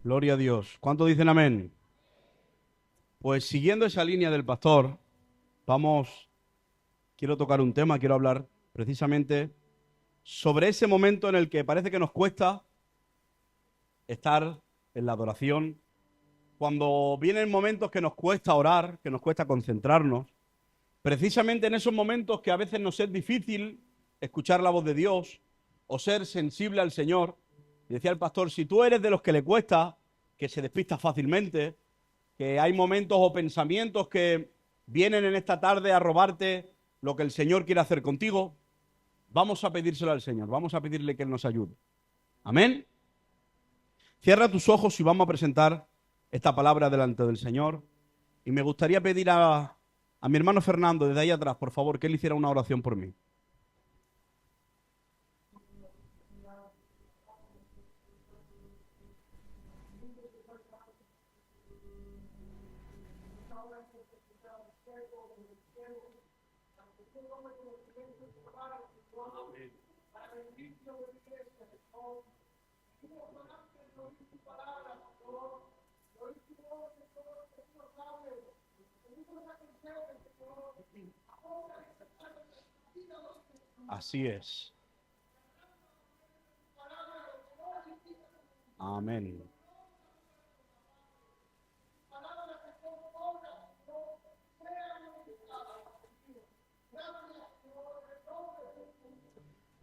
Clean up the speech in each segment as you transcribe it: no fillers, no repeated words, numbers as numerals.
Gloria a Dios. ¿Cuántos dicen amén? Pues siguiendo esa línea del pastor, quiero tocar un tema, quiero hablar precisamente sobre ese momento en el que parece que nos cuesta estar en la adoración, cuando vienen momentos que nos cuesta orar, que nos cuesta concentrarnos, precisamente en esos momentos que a veces nos es difícil escuchar la voz de Dios o ser sensible al Señor. Y decía el pastor, si tú eres de los que le cuesta, que se despista fácilmente, que hay momentos o pensamientos que vienen en esta tarde a robarte lo que el Señor quiere hacer contigo, vamos a pedírselo al Señor, vamos a pedirle que Él nos ayude. Amén. Cierra tus ojos y vamos a presentar esta palabra delante del Señor. Y me gustaría pedir a mi hermano Fernando, desde ahí atrás, por favor, que él hiciera una oración por mí. Así es. Amén.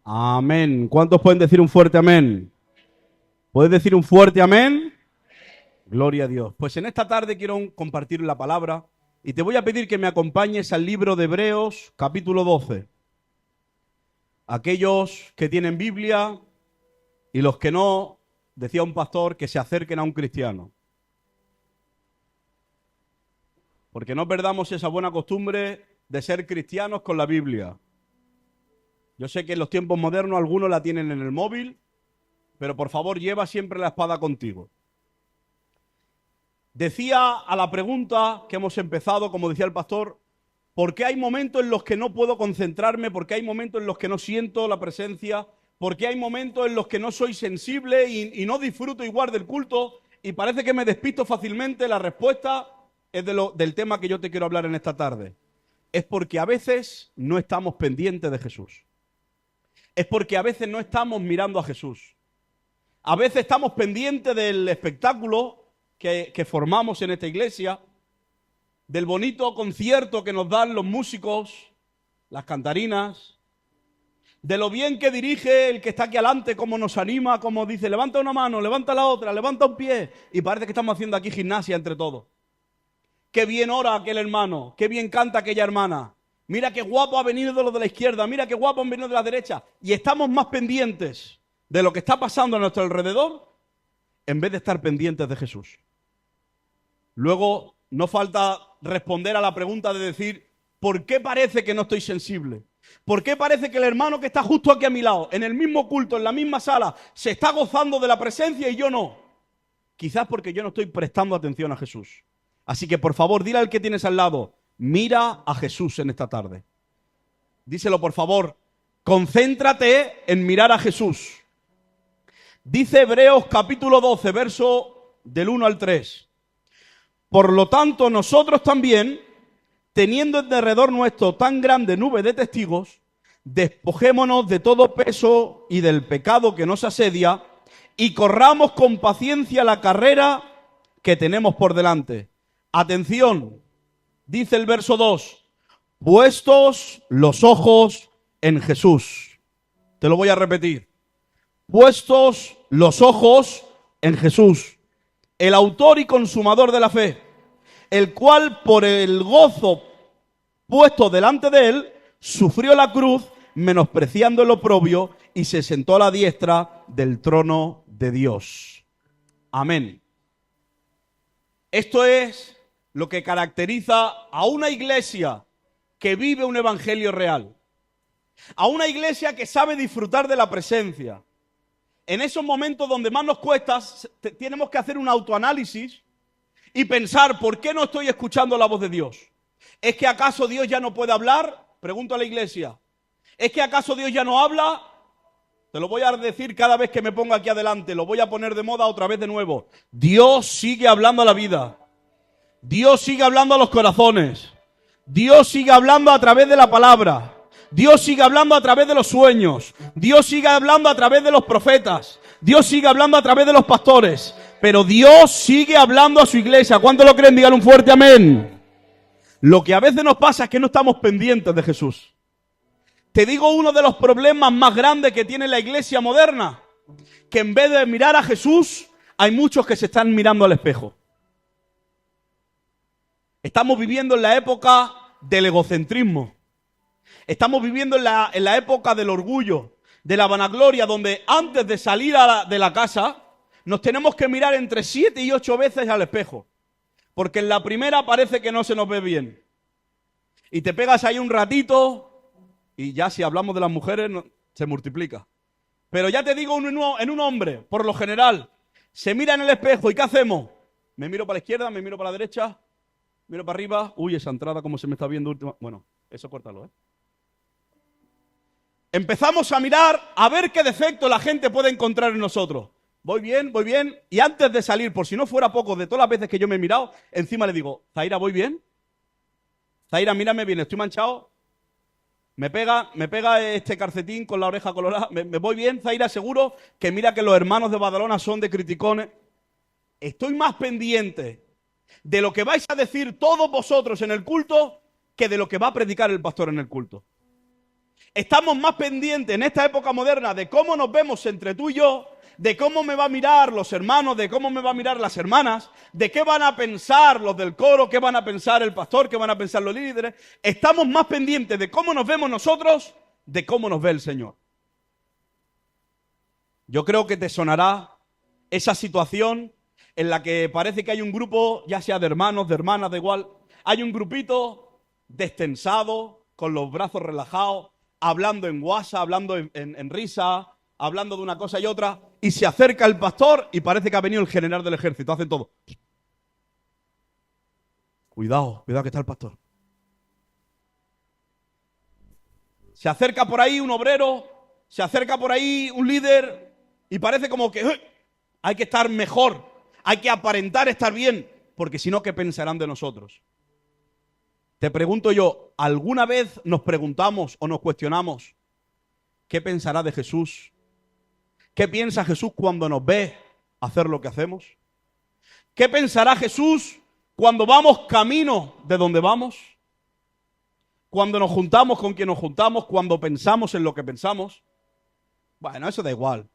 Amén. ¿Cuántos pueden decir un fuerte amén? ¿Puedes decir un fuerte amén? Gloria a Dios. Pues en esta tarde quiero compartir la palabra y te voy a pedir que me acompañes al libro de Hebreos, capítulo 12. Aquellos que tienen Biblia y los que no, decía un pastor, que se acerquen a un cristiano. Porque no perdamos esa buena costumbre de ser cristianos con la Biblia. Yo sé que en los tiempos modernos algunos la tienen en el móvil, pero por favor lleva siempre la espada contigo. Decía a la pregunta que hemos empezado, como decía el pastor, ¿por qué hay momentos en los que no puedo concentrarme? ¿Por qué hay momentos en los que no siento la presencia? ¿Por qué hay momentos en los que no soy sensible y no disfruto igual del culto? Y parece que me despisto fácilmente. La respuesta es del tema que yo te quiero hablar en esta tarde. Es porque a veces no estamos pendientes de Jesús. Es porque a veces no estamos mirando a Jesús. A veces estamos pendientes del espectáculo que formamos en esta iglesia, del bonito concierto que nos dan los músicos, las cantarinas, de lo bien que dirige el que está aquí adelante, cómo nos anima, cómo dice, levanta una mano, levanta la otra, levanta un pie, y parece que estamos haciendo aquí gimnasia entre todos. Qué bien ora aquel hermano, qué bien canta aquella hermana. Mira qué guapo ha venido de los de la izquierda, mira qué guapo han venido de la derecha. Y estamos más pendientes de lo que está pasando a nuestro alrededor en vez de estar pendientes de Jesús. Luego, no falta responder a la pregunta de decir, ¿por qué parece que no estoy sensible? ¿Por qué parece que el hermano que está justo aquí a mi lado, en el mismo culto, en la misma sala, se está gozando de la presencia y yo no? Quizás porque yo no estoy prestando atención a Jesús. Así que, por favor, dile al que tienes al lado, mira a Jesús en esta tarde. Díselo, por favor, concéntrate en mirar a Jesús. Dice Hebreos capítulo 12, verso del 1 al 3. Por lo tanto, nosotros también, teniendo en derredor nuestro tan grande nube de testigos, despojémonos de todo peso y del pecado que nos asedia y corramos con paciencia la carrera que tenemos por delante. Atención, dice el verso 2, puestos los ojos en Jesús. Te lo voy a repetir. Puestos los ojos en Jesús, el autor y consumador de la fe, el cual por el gozo puesto delante de él, sufrió la cruz, menospreciando el oprobio, y se sentó a la diestra del trono de Dios. Amén. Esto es lo que caracteriza a una iglesia que vive un evangelio real, a una iglesia que sabe disfrutar de la presencia. En esos momentos donde más nos cuesta, tenemos que hacer un autoanálisis y pensar, ¿por qué no estoy escuchando la voz de Dios? ¿Es que acaso Dios ya no puede hablar? Pregunto a la iglesia. ¿Es que acaso Dios ya no habla? Te lo voy a decir cada vez que me ponga aquí adelante. Lo voy a poner de moda otra vez de nuevo. Dios sigue hablando a la vida. Dios sigue hablando a los corazones. Dios sigue hablando a través de la palabra. Dios sigue hablando a través de los sueños. Dios sigue hablando a través de los profetas. Dios sigue hablando a través de los pastores. Pero Dios sigue hablando a su iglesia. ¿Cuántos lo creen? Digan un fuerte amén. Lo que a veces nos pasa es que no estamos pendientes de Jesús. Te digo uno de los problemas más grandes que tiene la iglesia moderna. Que en vez de mirar a Jesús, hay muchos que se están mirando al espejo. Estamos viviendo en la época del egocentrismo. Estamos viviendo en la época del orgullo, de la vanagloria, donde antes de salir de la casa, nos tenemos que mirar entre 7 y 8 veces al espejo. Porque en la primera parece que no se nos ve bien. Y te pegas ahí un ratito y ya si hablamos de las mujeres se multiplica. Pero ya te digo, en un hombre, por lo general, se mira en el espejo y ¿qué hacemos? Me miro para la izquierda, me miro para la derecha, miro para arriba. Uy, esa entrada como se me está viendo última. Bueno, eso córtalo, ¿eh? Empezamos a mirar a ver qué defecto la gente puede encontrar en nosotros. Voy bien. Y antes de salir, por si no fuera poco, de todas las veces que yo me he mirado, encima le digo, Zaira, ¿voy bien? Zaira, mírame bien, estoy manchado. Me pega este calcetín con la oreja colorada. ¿Me voy bien, Zaira? Seguro que mira que los hermanos de Badalona son de criticones. Estoy más pendiente de lo que vais a decir todos vosotros en el culto que de lo que va a predicar el pastor en el culto. Estamos más pendientes en esta época moderna de cómo nos vemos entre tú y yo, de cómo me va a mirar los hermanos, de cómo me va a mirar las hermanas, de qué van a pensar los del coro, qué van a pensar el pastor, qué van a pensar los líderes. Estamos más pendientes de cómo nos vemos nosotros, de cómo nos ve el Señor. Yo creo que te sonará esa situación en la que parece que hay un grupo, ya sea de hermanos, de hermanas, da igual, hay un grupito destensado, con los brazos relajados, hablando en WhatsApp, hablando en risa, hablando de una cosa y otra, y se acerca el pastor y parece que ha venido el general del ejército. Hacen todo. Cuidado que está el pastor. Se acerca por ahí un obrero, se acerca por ahí un líder y parece como que hay que estar mejor, hay que aparentar estar bien, porque si no, ¿qué pensarán de nosotros? Te pregunto yo, ¿alguna vez nos preguntamos o nos cuestionamos qué pensará de Jesús? ¿Qué piensa Jesús cuando nos ve hacer lo que hacemos? ¿Qué pensará Jesús cuando vamos camino de donde vamos? Cuando nos juntamos con quien nos juntamos, cuando pensamos en lo que pensamos. Bueno, eso da igual,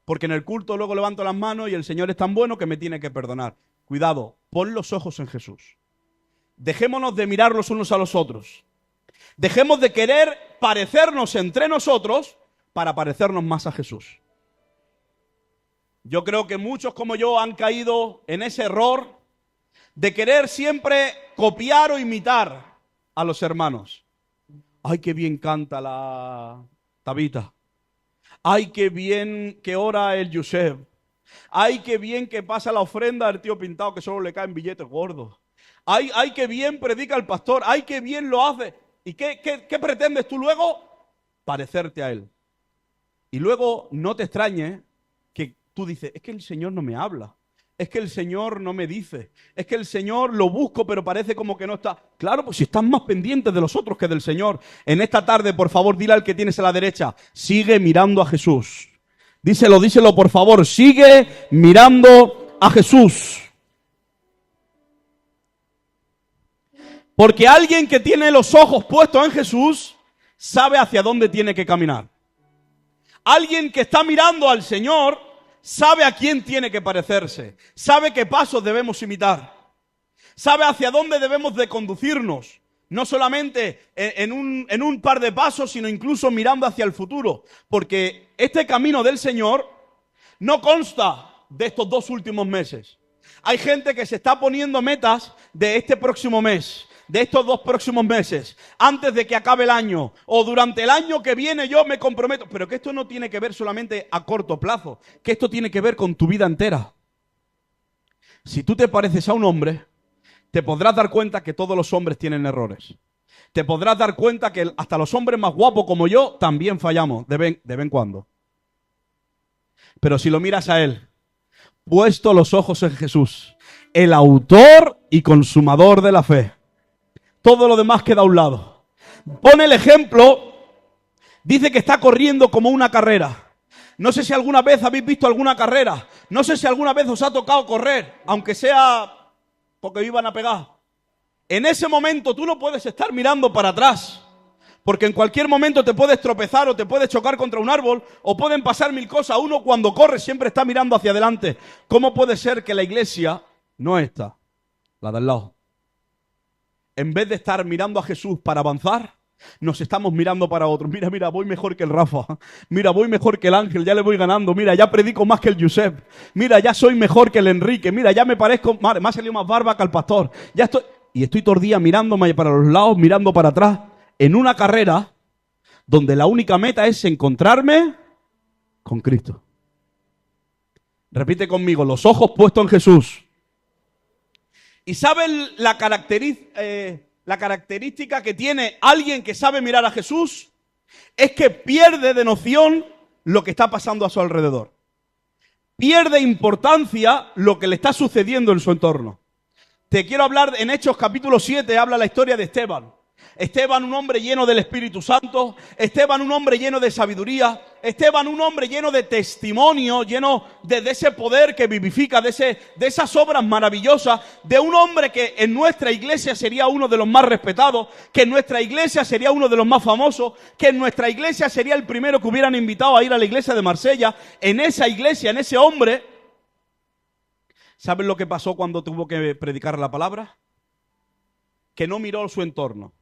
porque en el culto luego levanto las manos y el Señor es tan bueno que me tiene que perdonar. Cuidado, pon los ojos en Jesús. Dejémonos de mirar los unos a los otros. Dejemos de querer parecernos entre nosotros para parecernos más a Jesús. Yo creo que muchos como yo han caído en ese error de querer siempre copiar o imitar a los hermanos. Ay, qué bien canta la Tabita. Ay, qué bien que ora el Yusef. Ay, qué bien que pasa la ofrenda al tío Pintado que solo le caen billetes gordos. Ay, qué bien predica el pastor. Ay, qué bien lo hace. ¿Y qué pretendes tú luego? Parecerte a él. Y luego no te extrañe que tú dices, es que el Señor no me habla. Es que el Señor no me dice. Es que el Señor lo busco, pero parece como que no está. Claro, pues si estás más pendiente de los otros que del Señor. En esta tarde, por favor, dile al que tienes a la derecha, sigue mirando a Jesús. Díselo, por favor, sigue mirando a Jesús. Porque alguien que tiene los ojos puestos en Jesús sabe hacia dónde tiene que caminar. Alguien que está mirando al Señor sabe a quién tiene que parecerse, sabe qué pasos debemos imitar, sabe hacia dónde debemos de conducirnos, no solamente en un par de pasos, sino incluso mirando hacia el futuro, porque este camino del Señor no consta de estos 2 últimos meses. Hay gente que se está poniendo metas de este próximo mes, de estos 2 próximos meses, antes de que acabe el año, o durante el año que viene yo me comprometo, pero que esto no tiene que ver solamente a corto plazo, que esto tiene que ver con tu vida entera. Si tú te pareces a un hombre, te podrás dar cuenta que todos los hombres tienen errores. Te podrás dar cuenta que hasta los hombres más guapos como yo también fallamos de vez en cuando. Pero si lo miras a Él, puesto los ojos en Jesús, el autor y consumador de la fe, todo lo demás queda a un lado. Pone el ejemplo, dice que está corriendo como una carrera. No sé si alguna vez habéis visto alguna carrera. No sé si alguna vez os ha tocado correr, aunque sea porque iban a pegar. En ese momento tú no puedes estar mirando para atrás, porque en cualquier momento te puedes tropezar o te puedes chocar contra un árbol o pueden pasar mil cosas. Uno cuando corre siempre está mirando hacia adelante. ¿Cómo puede ser que la iglesia, no esta, la de al lado, en vez de estar mirando a Jesús para avanzar, nos estamos mirando para otros? Mira, mira, voy mejor que el Rafa. Mira, voy mejor que el Ángel, ya le voy ganando. Mira, ya predico más que el Josep. Mira, ya soy mejor que el Enrique. Mira, ya me parezco, me ha salido más barba que al pastor. Ya estoy, y estoy todo el día mirándome para los lados, mirando para atrás, en una carrera donde la única meta es encontrarme con Cristo. Repite conmigo, los ojos puestos en Jesús. ¿Y saben la característica que tiene alguien que sabe mirar a Jesús? Es que pierde de noción lo que está pasando a su alrededor. Pierde importancia lo que le está sucediendo en su entorno. Te quiero hablar, en Hechos capítulo 7 habla la historia de Esteban. Esteban, un hombre lleno del Espíritu Santo. Esteban, un hombre lleno de sabiduría. Esteban, un hombre lleno de testimonio, lleno de ese poder que vivifica, de esas obras maravillosas, de un hombre que en nuestra iglesia sería uno de los más respetados, que en nuestra iglesia sería uno de los más famosos, que en nuestra iglesia sería el primero que hubieran invitado a ir a la iglesia de Marsella. En esa iglesia, en ese hombre, ¿saben lo que pasó cuando tuvo que predicar la palabra? Que no miró su entorno.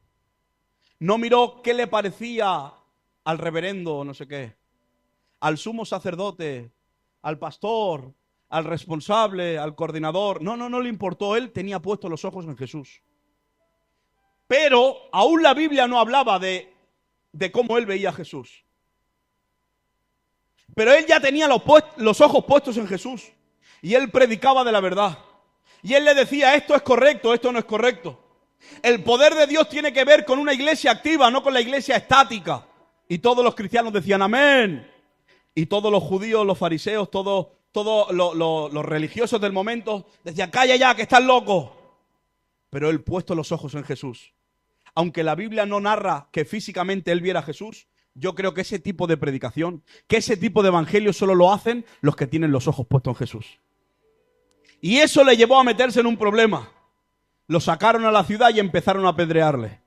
No miró qué le parecía al reverendo o no sé qué, al sumo sacerdote, al pastor, al responsable, al coordinador. No le importó. Él tenía puestos los ojos en Jesús. Pero aún la Biblia no hablaba de cómo él veía a Jesús. Pero él ya tenía los ojos puestos en Jesús. Y él predicaba de la verdad. Y él le decía, esto es correcto, esto no es correcto. El poder de Dios tiene que ver con una iglesia activa, no con la iglesia estática. Y todos los cristianos decían amén. Y todos los judíos, los fariseos, todos los religiosos del momento decían, calla ya, que estás loco. Pero él puesto los ojos en Jesús. Aunque la Biblia no narra que físicamente él viera a Jesús, yo creo que ese tipo de predicación, que ese tipo de evangelio solo lo hacen los que tienen los ojos puestos en Jesús. Y eso le llevó a meterse en un problema. Lo sacaron a la ciudad y empezaron a apedrearle.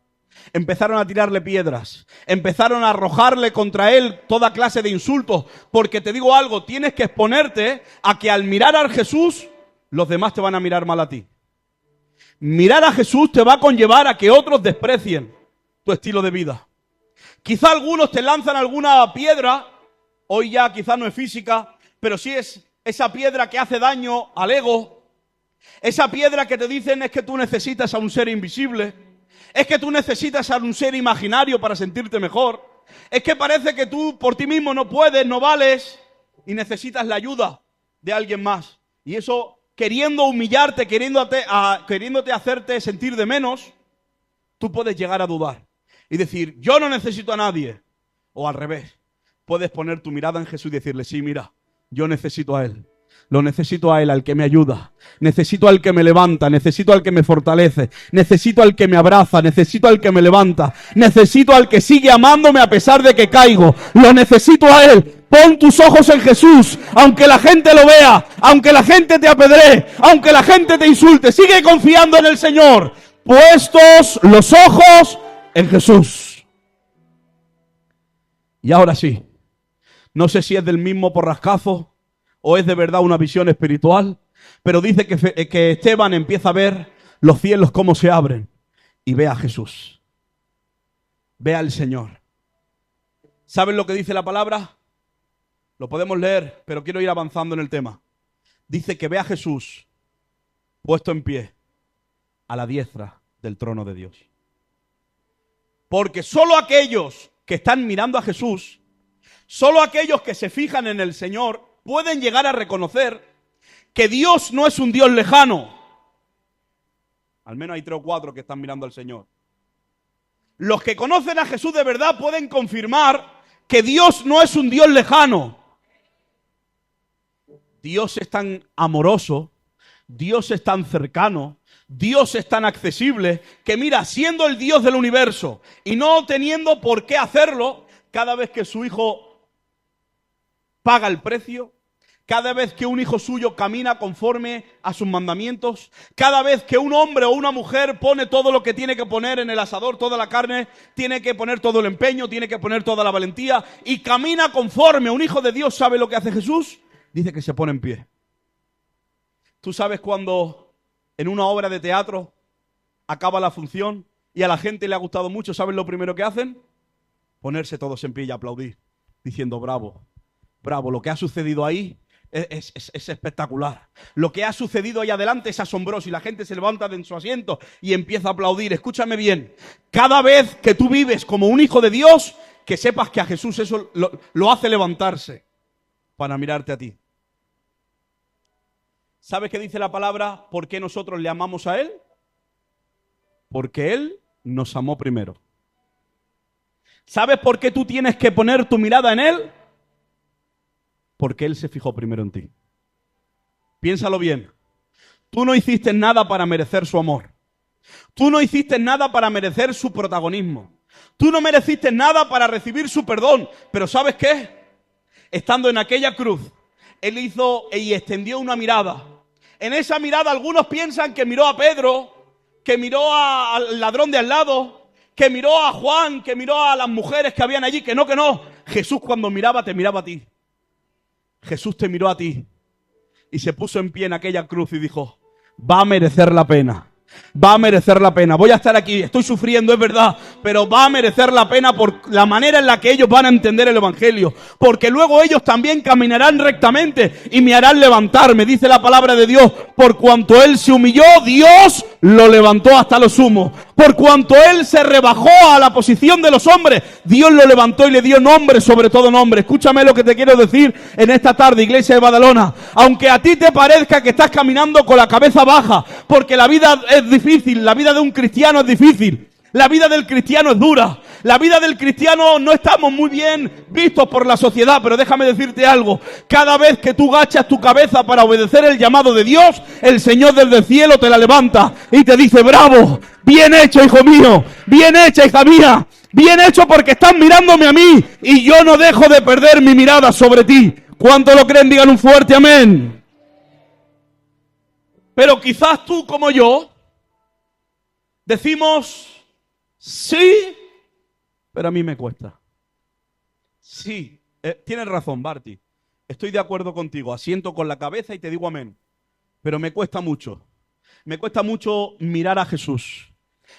Empezaron a tirarle piedras. Empezaron a arrojarle contra él toda clase de insultos. Porque te digo algo, tienes que exponerte a que al mirar a Jesús, los demás te van a mirar mal a ti. Mirar a Jesús te va a conllevar a que otros desprecien tu estilo de vida. Quizá algunos te lanzan alguna piedra, hoy ya quizá no es física, pero sí es esa piedra que hace daño al ego. Esa piedra que te dicen es que tú necesitas a un ser invisible. Es que tú necesitas a un ser imaginario para sentirte mejor. Es que parece que tú por ti mismo no puedes, no vales y necesitas la ayuda de alguien más. Y eso, queriendo humillarte, queriéndote hacerte sentir de menos, tú puedes llegar a dudar y decir, yo no necesito a nadie. O al revés, puedes poner tu mirada en Jesús y decirle, sí, mira, yo necesito a Él. Lo necesito a Él, al que me ayuda. Necesito al que me levanta. Necesito al que me fortalece. Necesito al que me abraza. Necesito al que me levanta. Necesito al que sigue amándome a pesar de que caigo. Lo necesito a Él. Pon tus ojos en Jesús. Aunque la gente lo vea. Aunque la gente te apedree. Aunque la gente te insulte. Sigue confiando en el Señor. Puestos los ojos en Jesús. Y ahora sí. No sé si es del mismo porrascazo o es de verdad una visión espiritual, pero dice que Esteban empieza a ver los cielos cómo se abren y ve a Jesús. Ve al Señor. ¿Saben lo que dice la palabra? Lo podemos leer, pero quiero ir avanzando en el tema. Dice que ve a Jesús puesto en pie a la diestra del trono de Dios. Porque solo aquellos que están mirando a Jesús, solo aquellos que se fijan en el Señor, pueden llegar a reconocer que Dios no es un Dios lejano. Al menos hay 3 o 4 que están mirando al Señor. Los que conocen a Jesús de verdad pueden confirmar que Dios no es un Dios lejano. Dios es tan amoroso, Dios es tan cercano, Dios es tan accesible, que mira, siendo el Dios del universo y no teniendo por qué hacerlo, cada vez que su hijo paga el precio, cada vez que un hijo suyo camina conforme a sus mandamientos, cada vez que un hombre o una mujer pone todo lo que tiene que poner en el asador, toda la carne, tiene que poner todo el empeño, tiene que poner toda la valentía y camina conforme a un hijo de Dios, ¿sabe lo que hace Jesús? Dice que se pone en pie. ¿Tú sabes cuando en una obra de teatro acaba la función y a la gente le ha gustado mucho? ¿Sabes lo primero que hacen? Ponerse todos en pie y aplaudir, diciendo bravo, bravo, lo que ha sucedido ahí es espectacular. Lo que ha sucedido ahí adelante es asombroso y la gente se levanta de su asiento y empieza a aplaudir. Escúchame bien, cada vez que tú vives como un hijo de Dios, que sepas que a Jesús eso lo hace levantarse para mirarte a ti. ¿Sabes qué dice la palabra? ¿Por qué nosotros le amamos a Él? Porque Él nos amó primero. ¿Sabes por qué tú tienes que poner tu mirada en Él? Porque Él se fijó primero en ti. Piénsalo bien. Tú no hiciste nada para merecer su amor. Tú no hiciste nada para merecer su protagonismo. Tú no mereciste nada para recibir su perdón. Pero ¿sabes qué? Estando en aquella cruz, Él hizo y extendió una mirada. En esa mirada algunos piensan que miró a Pedro, que miró al ladrón de al lado, que miró a Juan, que miró a las mujeres que habían allí. Que no, que no. Jesús cuando miraba, te miraba a ti. Jesús te miró a ti y se puso en pie en aquella cruz y dijo, va a merecer la pena. Va a merecer la pena. Voy a estar aquí, estoy sufriendo, es verdad, pero va a merecer la pena por la manera en la que ellos van a entender el Evangelio. Porque luego ellos también caminarán rectamente y me harán levantarme. Dice la palabra de Dios, por cuanto Él se humilló, Dios lo levantó hasta lo sumo. Por cuanto Él se rebajó a la posición de los hombres, Dios lo levantó y le dio nombre sobre todo nombre. Escúchame lo que te quiero decir en esta tarde, iglesia de Badalona. Aunque a ti te parezca que estás caminando con la cabeza baja, porque la vida es difícil, la vida de un cristiano es difícil, la vida del cristiano es dura, la vida del cristiano no estamos muy bien vistos por la sociedad, pero déjame decirte algo, cada vez que tú agachas tu cabeza para obedecer el llamado de Dios, el Señor desde el cielo te la levanta y te dice, bravo, bien hecho hijo mío, bien hecha hija mía, bien hecho porque estás mirándome a mí y yo no dejo de perder mi mirada sobre ti. ¿Cuánto lo creen? Digan un fuerte amén. Pero quizás tú como yo decimos, sí, pero a mí me cuesta. Sí, tienes razón, Barty. Estoy de acuerdo contigo. Asiento con la cabeza y te digo amén. Pero me cuesta mucho. Me cuesta mucho mirar a Jesús.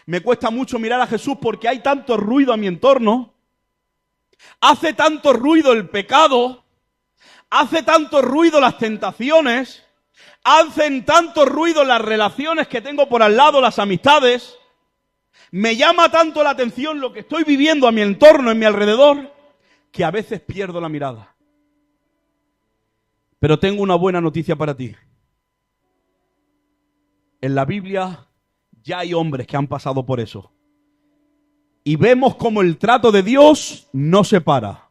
Me cuesta mucho mirar a Jesús porque hay tanto ruido a mi entorno. Hace tanto ruido el pecado. Hace tanto ruido las tentaciones. Hacen tanto ruido las relaciones que tengo por al lado, las amistades. Me llama tanto la atención lo que estoy viviendo a mi entorno, en mi alrededor, que a veces pierdo la mirada. Pero tengo una buena noticia para ti. En la Biblia ya hay hombres que han pasado por eso. Y vemos cómo el trato de Dios no se para.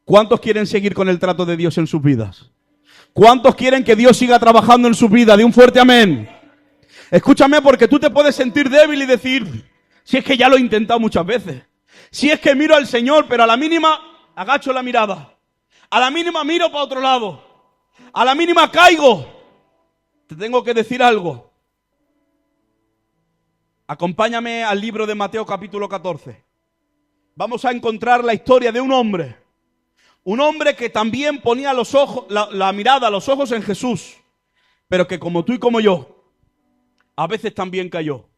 ¿Cuántos quieren seguir con el trato de Dios en sus vidas? ¿Cuántos quieren que Dios siga trabajando en su vida? De un fuerte amén. Escúchame, porque tú te puedes sentir débil y decir, si es que ya lo he intentado muchas veces. Si es que miro al Señor, pero a la mínima agacho la mirada. A la mínima miro para otro lado. A la mínima caigo. Te tengo que decir algo. Acompáñame al libro de Mateo capítulo 14. Vamos a encontrar la historia de un hombre. Un hombre que también ponía los ojos, la mirada, los ojos en Jesús. Pero que como tú y como yo, a veces también cayó.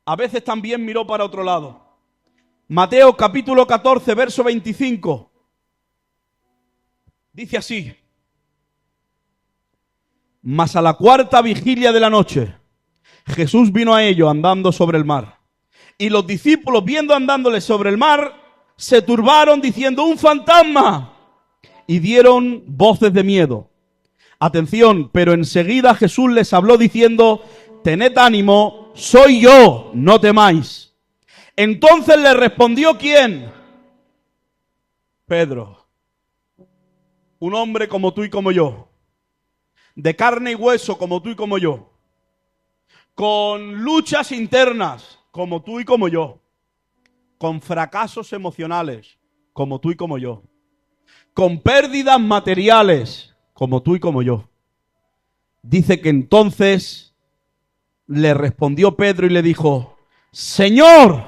A veces también miró para otro lado. Mateo capítulo 14, verso 25. Dice así. Mas a la cuarta vigilia de la noche, Jesús vino a ellos andando sobre el mar. Y los discípulos, viendo andándole sobre el mar, se turbaron diciendo, ¡un fantasma! Y dieron voces de miedo. Atención, pero enseguida Jesús les habló diciendo, tened ánimo, soy yo, no temáis. Entonces le respondió, ¿quién? Pedro. Un hombre como tú y como yo. de carne y hueso como tú y como yo, con luchas internas como tú y como yo, con fracasos emocionales como tú y como yo, con pérdidas materiales como tú y como yo. Dice que entonces le respondió Pedro y le dijo: Señor,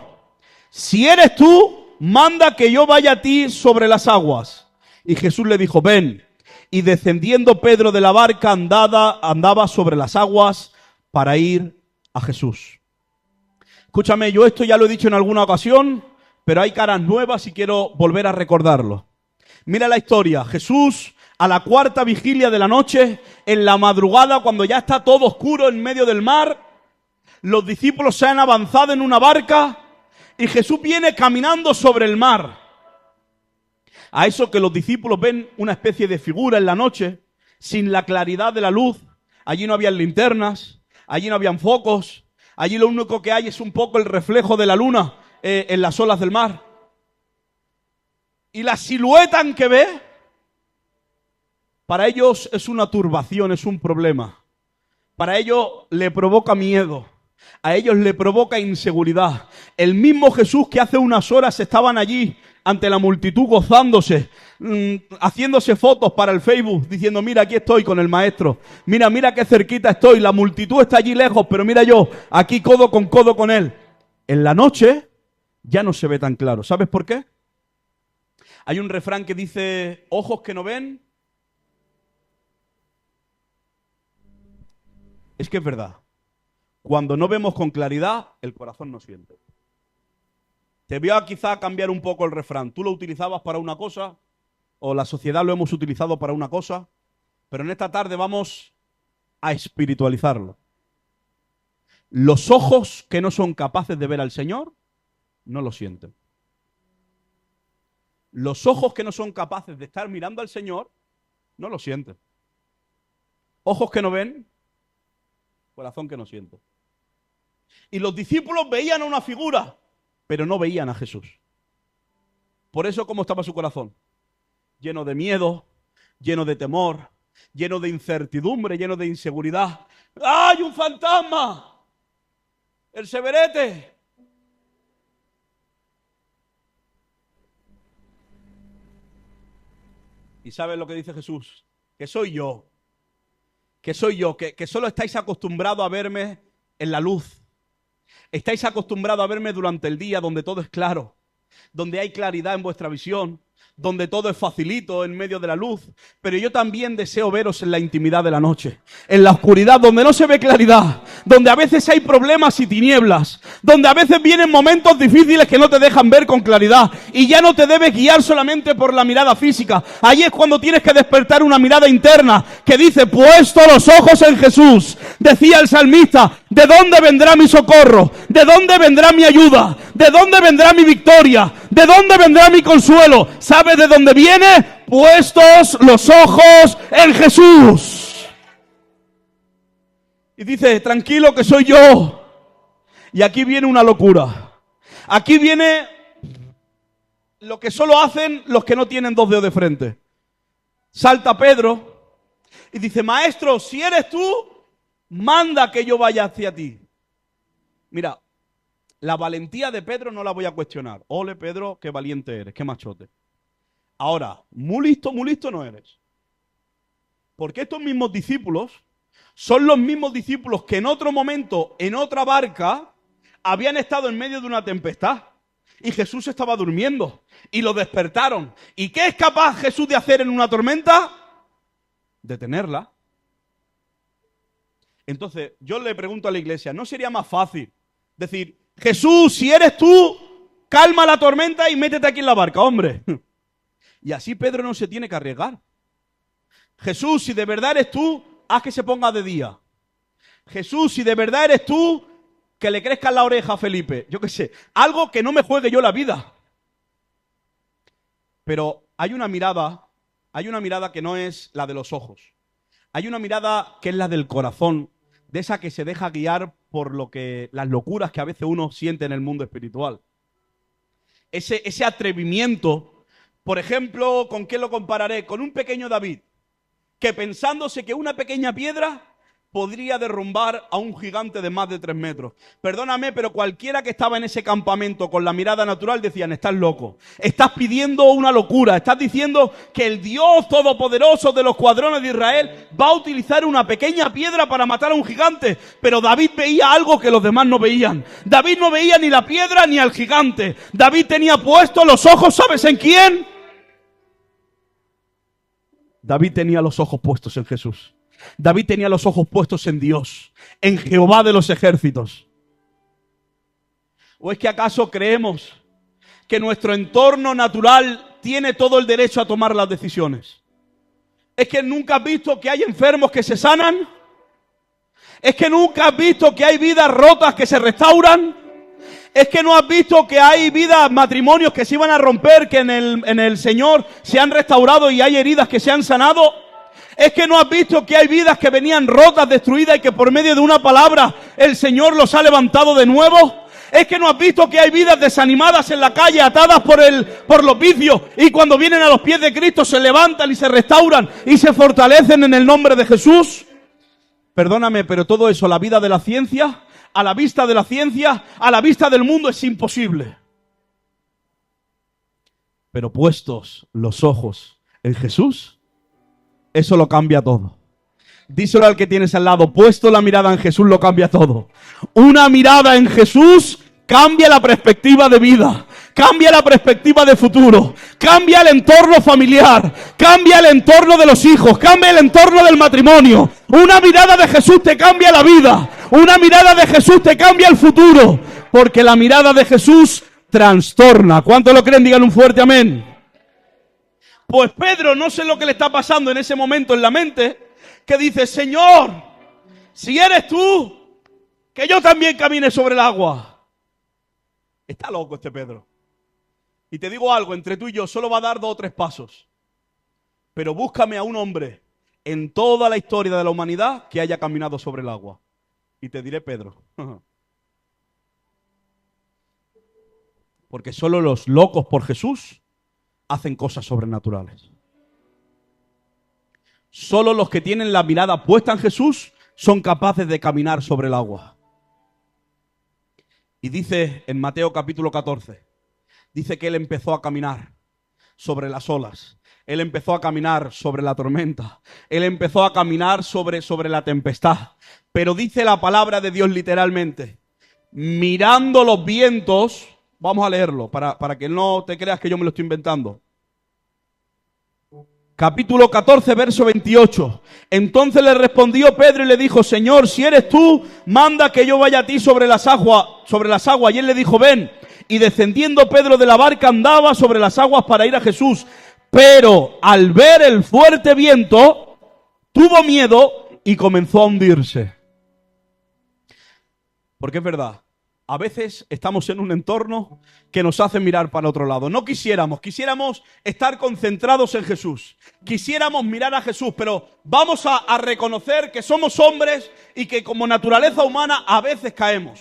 si eres tú, manda que yo vaya a ti sobre las aguas. Y Jesús le dijo: ven. Y descendiendo Pedro de la barca andaba sobre las aguas para ir a Jesús. Escúchame, yo esto ya lo he dicho en alguna ocasión, pero hay caras nuevas y quiero volver a recordarlo. Mira la historia. Jesús, a la cuarta vigilia de la noche, en la madrugada, cuando ya está todo oscuro en medio del mar, los discípulos se han avanzado en una barca y Jesús viene caminando sobre el mar. A eso que los discípulos ven una especie de figura en la noche, sin la claridad de la luz. Allí no habían linternas, allí no habían focos, allí lo único que hay es un poco el reflejo de la luna en las olas del mar. Y la silueta que ve, para ellos es una turbación, es un problema. Para ellos le provoca miedo. A ellos le provoca inseguridad. El mismo Jesús que hace unas horas estaban allí ante la multitud gozándose, haciéndose fotos para el Facebook, diciendo: mira, aquí estoy con el maestro, mira qué cerquita estoy, la multitud está allí lejos, pero mira yo, aquí codo con él. En la noche ya no se ve tan claro. ¿Sabes por qué? Hay un refrán que dice: ojos que no ven. Es que es verdad. Cuando no vemos con claridad, el corazón no siente. Te voy a quizá cambiar un poco el refrán. Tú lo utilizabas para una cosa, o la sociedad lo hemos utilizado para una cosa, pero en esta tarde vamos a espiritualizarlo. Los ojos que no son capaces de ver al Señor, no lo sienten. Los ojos que no son capaces de estar mirando al Señor, no lo sienten. Ojos que no ven, corazón que no siente. Y los discípulos veían a una figura, pero no veían a Jesús. Por eso, ¿cómo estaba su corazón? Lleno de miedo, lleno de temor, lleno de incertidumbre, lleno de inseguridad. ¡Hay un fantasma! ¡El severete! ¿Y sabes lo que dice Jesús? Que soy yo. Que soy yo, que solo estáis acostumbrados a verme en la luz. Estáis acostumbrados a verme durante el día, donde todo es claro, donde hay claridad en vuestra visión, donde todo es facilito en medio de la luz. Pero yo también deseo veros en la intimidad de la noche, en la oscuridad, donde no se ve claridad, donde a veces hay problemas y tinieblas, donde a veces vienen momentos difíciles que no te dejan ver con claridad, y ya no te debes guiar solamente por la mirada física. Ahí es cuando tienes que despertar una mirada interna que dice: puesto los ojos en Jesús. Decía el salmista: ¿de dónde vendrá mi socorro? ¿De dónde vendrá mi ayuda? ¿De dónde vendrá mi victoria? ¿De dónde vendrá mi consuelo? ¿Sabe de dónde viene? Puestos los ojos en Jesús. Y dice: tranquilo que soy yo. Y aquí viene una locura. Aquí viene lo que solo hacen los que no tienen dos dedos de frente. Salta Pedro y dice: maestro, si eres tú, manda que yo vaya hacia ti. Mira, la valentía de Pedro no la voy a cuestionar. Ole, Pedro, qué valiente eres, qué machote. Ahora, muy listo no eres. Porque estos mismos discípulos son los mismos discípulos que en otro momento, en otra barca, habían estado en medio de una tempestad. Y Jesús estaba durmiendo. Y lo despertaron. ¿Y qué es capaz Jesús de hacer en una tormenta? Detenerla. Entonces, yo le pregunto a la iglesia, ¿no sería más fácil decir: Jesús, si eres tú, calma la tormenta y métete aquí en la barca, hombre? Y así Pedro no se tiene que arriesgar. Jesús, si de verdad eres tú, haz que se ponga de día. Jesús, si de verdad eres tú, que le crezca la oreja a Felipe. Yo qué sé, algo que no me juegue yo la vida. Pero hay una mirada que no es la de los ojos. Hay una mirada que es la del corazón, de esa que se deja guiar por las locuras que a veces uno siente en el mundo espiritual. Ese atrevimiento, por ejemplo, ¿con qué lo compararé? Con un pequeño David, que pensándose que una pequeña piedra podría derrumbar a un gigante de más de 3 metros. Perdóname, pero cualquiera que estaba en ese campamento con la mirada natural decían, estás loco, estás pidiendo una locura, estás diciendo que el Dios todopoderoso de los escuadrones de Israel va a utilizar una pequeña piedra para matar a un gigante. Pero David veía algo que los demás no veían. David no veía ni la piedra ni al gigante. David tenía puestos los ojos, ¿sabes en quién? David tenía los ojos puestos en Jesús. David tenía los ojos puestos en Dios, en Jehová de los ejércitos. ¿O es que acaso creemos que nuestro entorno natural tiene todo el derecho a tomar las decisiones? ¿Es que nunca has visto que hay enfermos que se sanan? ¿Es que nunca has visto que hay vidas rotas que se restauran? ¿Es que no has visto que hay vidas, matrimonios que se iban a romper, que en el Señor se han restaurado y hay heridas que se han sanado? ¿Es que no has visto que hay vidas que venían rotas, destruidas y que por medio de una palabra el Señor los ha levantado de nuevo? ¿Es que no has visto que hay vidas desanimadas en la calle, atadas por los vicios, y cuando vienen a los pies de Cristo se levantan y se restauran y se fortalecen en el nombre de Jesús? Perdóname, pero todo eso, la vida de la ciencia, a la vista de la ciencia, a la vista del mundo, es imposible. Pero puestos los ojos en Jesús, eso lo cambia todo. Díselo al que tienes al lado, puesto la mirada en Jesús lo cambia todo. Una mirada en Jesús cambia la perspectiva de vida, cambia la perspectiva de futuro, cambia el entorno familiar, cambia el entorno de los hijos, cambia el entorno del matrimonio. Una mirada de Jesús te cambia la vida, una mirada de Jesús te cambia el futuro, porque la mirada de Jesús trastorna. ¿Cuántos lo creen? Digan un fuerte amén. Pues Pedro, no sé lo que le está pasando en ese momento en la mente, que dice, Señor, si eres tú, que yo también camine sobre el agua. Está loco este Pedro. Y te digo algo, entre tú y yo solo va a dar 2 o 3 pasos. Pero búscame a un hombre en toda la historia de la humanidad que haya caminado sobre el agua. Y te diré Pedro. Porque solo los locos por Jesús hacen cosas sobrenaturales. Solo los que tienen la mirada puesta en Jesús son capaces de caminar sobre el agua. Y dice en Mateo capítulo 14, dice que él empezó a caminar sobre las olas. Él empezó a caminar sobre la tormenta. Él empezó a caminar sobre la tempestad. Pero dice la palabra de Dios literalmente, mirando los vientos. Vamos a leerlo para que no te creas que yo me lo estoy inventando. Capítulo 14, verso 28. Entonces le respondió Pedro y le dijo, Señor, si eres tú, manda que yo vaya a ti sobre las aguas. Y él le dijo, ven. Y descendiendo Pedro de la barca andaba sobre las aguas para ir a Jesús. Pero al ver el fuerte viento, tuvo miedo y comenzó a hundirse. Porque es verdad. A veces estamos en un entorno que nos hace mirar para otro lado. No quisiéramos estar concentrados en Jesús. Quisiéramos mirar a Jesús, pero vamos a reconocer que somos hombres y que como naturaleza humana a veces caemos.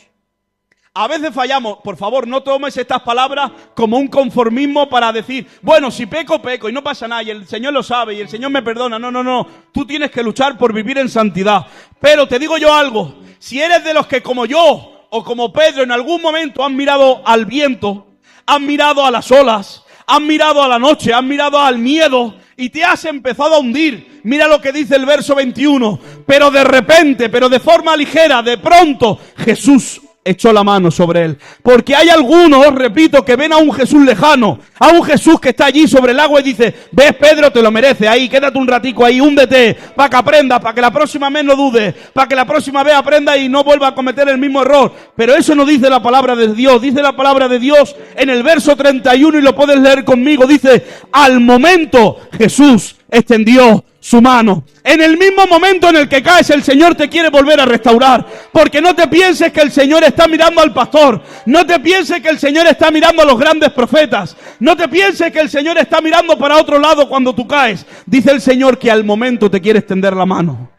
A veces fallamos. Por favor, no tomes estas palabras como un conformismo para decir, bueno, si peco, peco y no pasa nada y el Señor lo sabe y el Señor me perdona. No. Tú tienes que luchar por vivir en santidad. Pero te digo yo algo, si eres de los que como yo o como Pedro en algún momento han mirado al viento, han mirado a las olas, han mirado a la noche, han mirado al miedo y te has empezado a hundir. Mira lo que dice el verso 21. Pero de repente, pero de forma ligera, de pronto, Jesús echó la mano sobre él. Porque hay algunos, repito, que ven a un Jesús lejano, a un Jesús que está allí sobre el agua y dice, ves Pedro, te lo mereces, ahí, quédate un ratico ahí, húndete, para que aprendas, para que la próxima vez no dudes, para que la próxima vez aprenda y no vuelva a cometer el mismo error. Pero eso no dice la palabra de Dios, dice la palabra de Dios en el verso 31 y lo puedes leer conmigo, dice, al momento Jesús extendió su mano. En el mismo momento en el que caes, el Señor te quiere volver a restaurar. Porque no te pienses que el Señor está mirando al pastor. No te pienses que el Señor está mirando a los grandes profetas. No te pienses que el Señor está mirando para otro lado cuando tú caes. Dice el Señor que al momento te quiere extender la mano.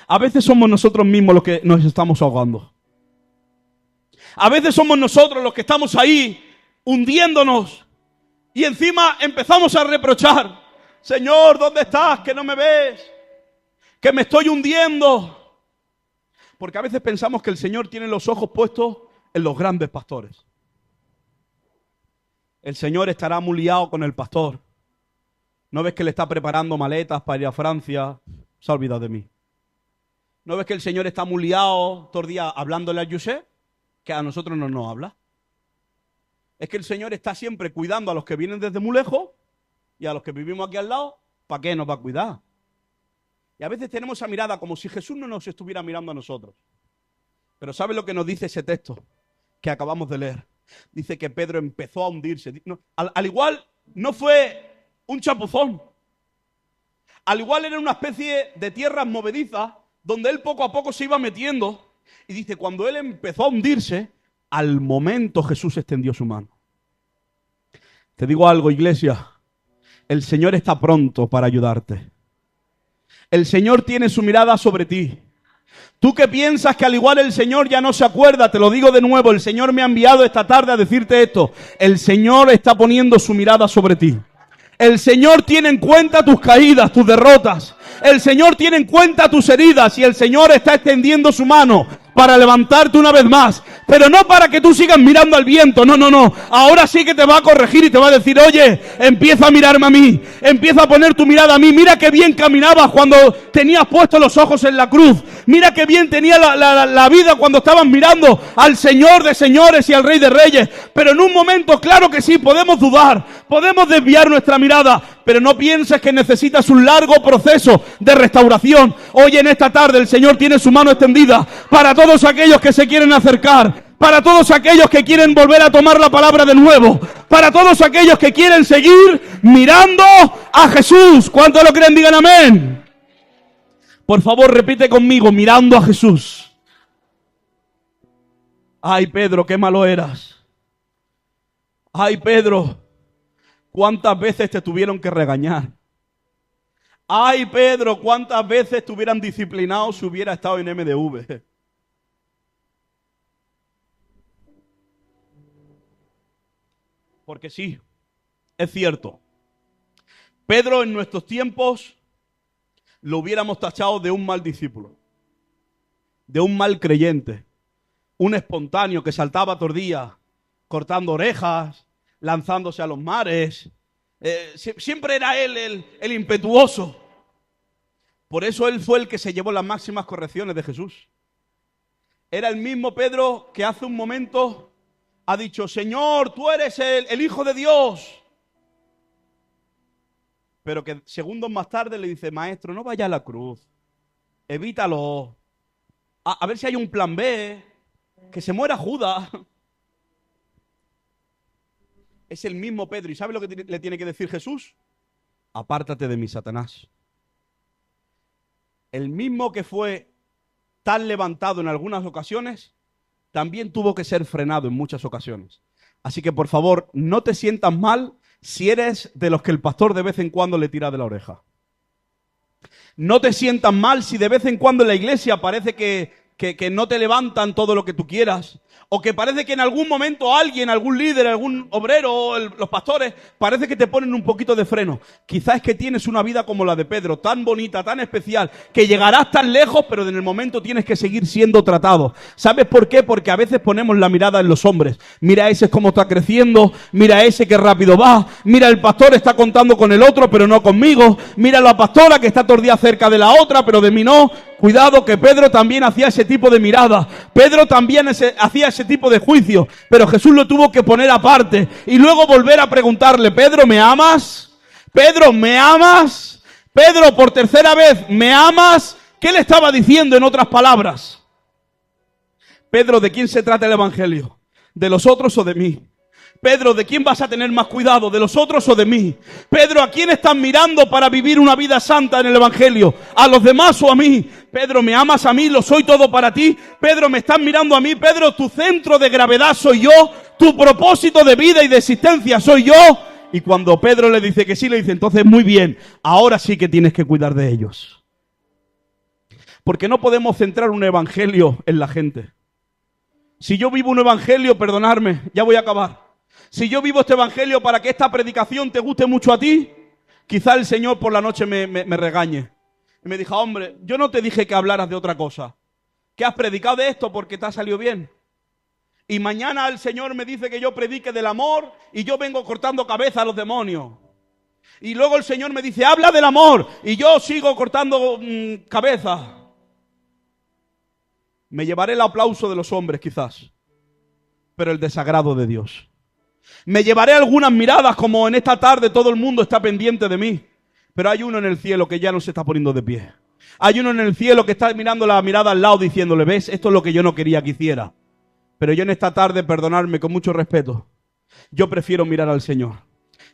A veces somos nosotros mismos los que nos estamos ahogando. A veces somos nosotros los que estamos ahí hundiéndonos. Y encima empezamos a reprochar. Señor, ¿dónde estás? Que no me ves, que me estoy hundiendo. Porque a veces pensamos que el Señor tiene los ojos puestos en los grandes pastores. El Señor estará muy liado con el pastor. ¿No ves que le está preparando maletas para ir a Francia? Se ha olvidado de mí. ¿No ves que el Señor está muy liado todo el día hablándole a José? Que a nosotros no nos habla. Es que el Señor está siempre cuidando a los que vienen desde muy lejos y a los que vivimos aquí al lado. ¿Para qué nos va a cuidar? Y a veces tenemos esa mirada como si Jesús no nos estuviera mirando a nosotros. Pero ¿sabe lo que nos dice ese texto que acabamos de leer? Dice que Pedro empezó a hundirse. No, al igual no fue un chapuzón. Al igual era una especie de tierras movedizas donde él poco a poco se iba metiendo. Y dice, cuando él empezó a hundirse, al momento Jesús extendió su mano. Te digo algo, iglesia. El Señor está pronto para ayudarte. El Señor tiene su mirada sobre ti. Tú que piensas que al igual el Señor ya no se acuerda, te lo digo de nuevo, el Señor me ha enviado esta tarde a decirte esto. El Señor está poniendo su mirada sobre ti. El Señor tiene en cuenta tus caídas, tus derrotas. El Señor tiene en cuenta tus heridas y el Señor está extendiendo su mano para levantarte una vez más. Pero no para que tú sigas mirando al viento, no. Ahora sí que te va a corregir y te va a decir, oye, empieza a mirarme a mí, empieza a poner tu mirada a mí. Mira qué bien caminabas cuando tenías puestos los ojos en la cruz. Mira qué bien tenía la vida cuando estabas mirando al Señor de señores y al Rey de reyes. Pero en un momento, claro que sí, podemos dudar, podemos desviar nuestra mirada, pero no pienses que necesitas un largo proceso de restauración. Hoy en esta tarde el Señor tiene su mano extendida para todos aquellos que se quieren acercar, para todos aquellos que quieren volver a tomar la palabra de nuevo, para todos aquellos que quieren seguir mirando a Jesús. ¿Cuántos lo creen? Digan amén. Por favor, repite conmigo, mirando a Jesús. Ay, Pedro, qué malo eras. Ay, Pedro, cuántas veces te tuvieron que regañar. Ay, Pedro, cuántas veces te hubieran disciplinado si hubiera estado en MDV. Porque sí, es cierto. Pedro en nuestros tiempos lo hubiéramos tachado de un mal discípulo, de un mal creyente, un espontáneo que saltaba todo el día, cortando orejas, lanzándose a los mares. Siempre era él el impetuoso. Por eso él fue el que se llevó las máximas correcciones de Jesús. Era el mismo Pedro que hace un momento ha dicho, Señor, tú eres el Hijo de Dios. Pero que segundos más tarde le dice, Maestro, no vaya a la cruz. Evítalo. A ver si hay un plan B. Que se muera Judas. Es el mismo Pedro. ¿Y sabe lo que le tiene que decir Jesús? Apártate de mí, Satanás. El mismo que fue tan levantado en algunas ocasiones, también tuvo que ser frenado en muchas ocasiones. Así que por favor, no te sientas mal si eres de los que el pastor de vez en cuando le tira de la oreja. No te sientas mal si de vez en cuando en la iglesia parece que no te levantan todo lo que tú quieras. O que parece que en algún momento alguien, algún líder, algún obrero, los pastores, parece que te ponen un poquito de freno. Quizás es que tienes una vida como la de Pedro, tan bonita, tan especial, que llegarás tan lejos, pero en el momento tienes que seguir siendo tratado. ¿Sabes por qué? Porque a veces ponemos la mirada en los hombres. Mira ese cómo está creciendo, mira ese que rápido va, mira el pastor está contando con el otro, pero no conmigo. Mira la pastora que está todo el día cerca de la otra, pero de mí no. Cuidado que Pedro también hacía ese tipo de mirada. Pedro también hacía ese tipo de juicio. Pero Jesús lo tuvo que poner aparte. Y luego volver a preguntarle, Pedro, ¿me amas? Pedro, ¿me amas? Pedro, por tercera vez, ¿me amas? ¿Qué le estaba diciendo en otras palabras? Pedro, ¿de quién se trata el evangelio? ¿De los otros o de mí? Pedro, ¿de quién vas a tener más cuidado? ¿De los otros o de mí? Pedro, ¿a quién estás mirando para vivir una vida santa en el evangelio? ¿A los demás o a mí? Pedro, ¿me amas a mí? ¿Lo soy todo para ti? Pedro, ¿me estás mirando a mí? Pedro, tu centro de gravedad soy yo. Tu propósito de vida y de existencia soy yo. Y cuando Pedro le dice que sí, le dice, entonces muy bien, ahora sí que tienes que cuidar de ellos. Porque no podemos centrar un evangelio en la gente. Si yo vivo un evangelio, perdonadme, ya voy a acabar. Si yo vivo este evangelio para que esta predicación te guste mucho a ti, Quizá el Señor por la noche me regañe. Y me dijo, hombre, yo no te dije que hablaras de otra cosa. Que has predicado de esto porque te ha salido bien. Y mañana el Señor me dice que yo predique del amor y yo vengo cortando cabeza a los demonios. Y luego el Señor me dice, habla del amor y yo sigo cortando cabeza. Me llevaré el aplauso de los hombres quizás, pero el desagrado de Dios. Me llevaré algunas miradas como en esta tarde todo el mundo está pendiente de mí. Pero hay uno en el cielo que ya no se está poniendo de pie. Hay uno en el cielo que está mirando la mirada al lado diciéndole, ves, esto es lo que yo no quería que hiciera. Pero yo en esta tarde, perdonadme con mucho respeto, yo prefiero mirar al Señor.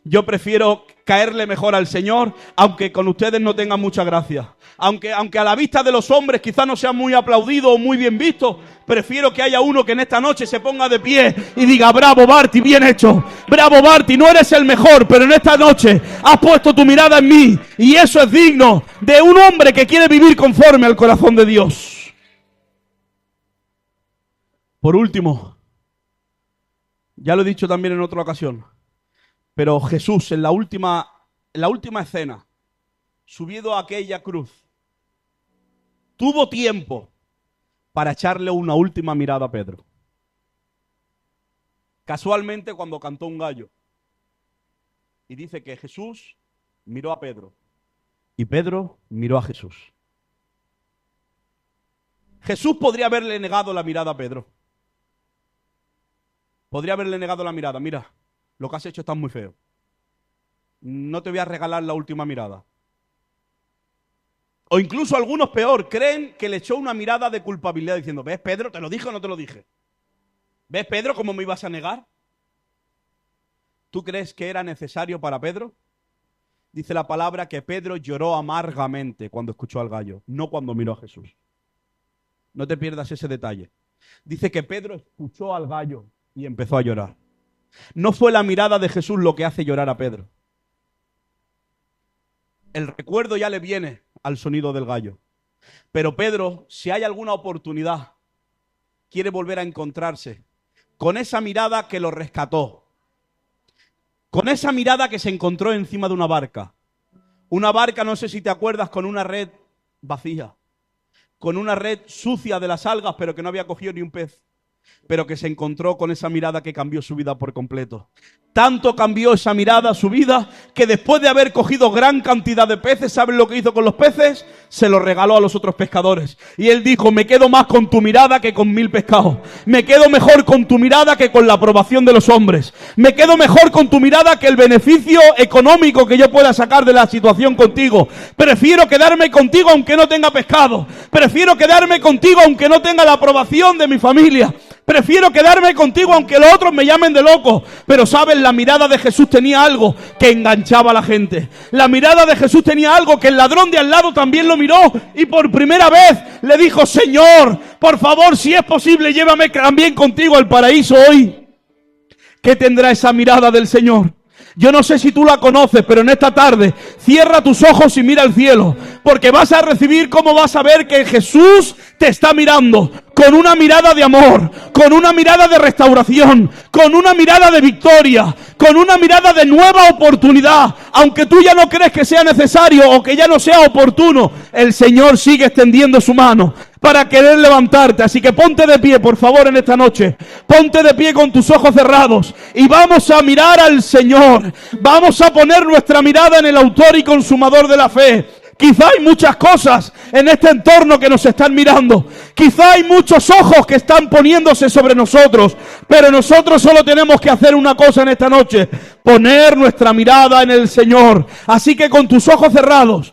Yo prefiero caerle mejor al Señor, aunque con ustedes no tenga mucha gracia. Aunque a la vista de los hombres quizás no sea muy aplaudido o muy bien visto, prefiero que haya uno que en esta noche se ponga de pie y diga, bravo Barty, bien hecho. Bravo Barty, no eres el mejor, pero en esta noche has puesto tu mirada en mí. Y eso es digno de un hombre que quiere vivir conforme al corazón de Dios. Por último, ya lo he dicho también en otra ocasión, pero Jesús en la última escena, subido a aquella cruz, tuvo tiempo para echarle una última mirada a Pedro. Casualmente cuando cantó un gallo. Y dice que Jesús miró a Pedro y Pedro miró a Jesús. Jesús podría haberle negado la mirada a Pedro. Podría haberle negado la mirada. Mira, lo que has hecho está muy feo. No te voy a regalar la última mirada. O incluso algunos peor, creen que le echó una mirada de culpabilidad diciendo, ¿ves Pedro? ¿Te lo dije o no te lo dije? ¿Ves Pedro cómo me ibas a negar? ¿Tú crees que era necesario para Pedro? Dice la palabra que Pedro lloró amargamente cuando escuchó al gallo, no cuando miró a Jesús. No te pierdas ese detalle. Dice que Pedro escuchó al gallo y empezó a llorar. No fue la mirada de Jesús lo que hace llorar a Pedro. El recuerdo ya le viene al sonido del gallo. Pero Pedro, si hay alguna oportunidad, quiere volver a encontrarse con esa mirada que lo rescató. Con esa mirada que se encontró encima de una barca. Una barca, no sé si te acuerdas, con una red vacía. Con una red sucia de las algas, pero que no había cogido ni un pez. Pero que se encontró con esa mirada que cambió su vida por completo. Tanto cambió esa mirada su vida que después de haber cogido gran cantidad de peces, ¿saben lo que hizo con los peces? Se los regaló a los otros pescadores. Y él dijo, me quedo más con tu mirada que con 1000 pescados. Me quedo mejor con tu mirada que con la aprobación de los hombres. Me quedo mejor con tu mirada que el beneficio económico que yo pueda sacar de la situación contigo. Prefiero quedarme contigo aunque no tenga pescado. Prefiero quedarme contigo aunque no tenga la aprobación de mi familia. Prefiero quedarme contigo aunque los otros me llamen de loco. Pero ¿sabes? La mirada de Jesús tenía algo que enganchaba a la gente. La mirada de Jesús tenía algo que el ladrón de al lado también lo miró. Y por primera vez le dijo, Señor, por favor, si es posible, llévame también contigo al paraíso hoy. ¿Qué tendrá esa mirada del Señor? Yo no sé si tú la conoces, pero en esta tarde cierra tus ojos y mira al cielo, porque vas a recibir cómo vas a ver que Jesús te está mirando con una mirada de amor, con una mirada de restauración, con una mirada de victoria, con una mirada de nueva oportunidad. Aunque tú ya no crees que sea necesario o que ya no sea oportuno, el Señor sigue extendiendo su mano para querer levantarte. Así que ponte de pie, por favor, en esta noche. Ponte de pie con tus ojos cerrados y vamos a mirar al Señor. Vamos a poner nuestra mirada en el autor y consumador de la fe. Quizá hay muchas cosas en este entorno que nos están mirando. Quizá hay muchos ojos que están poniéndose sobre nosotros. Pero nosotros solo tenemos que hacer una cosa en esta noche: poner nuestra mirada en el Señor. Así que con tus ojos cerrados,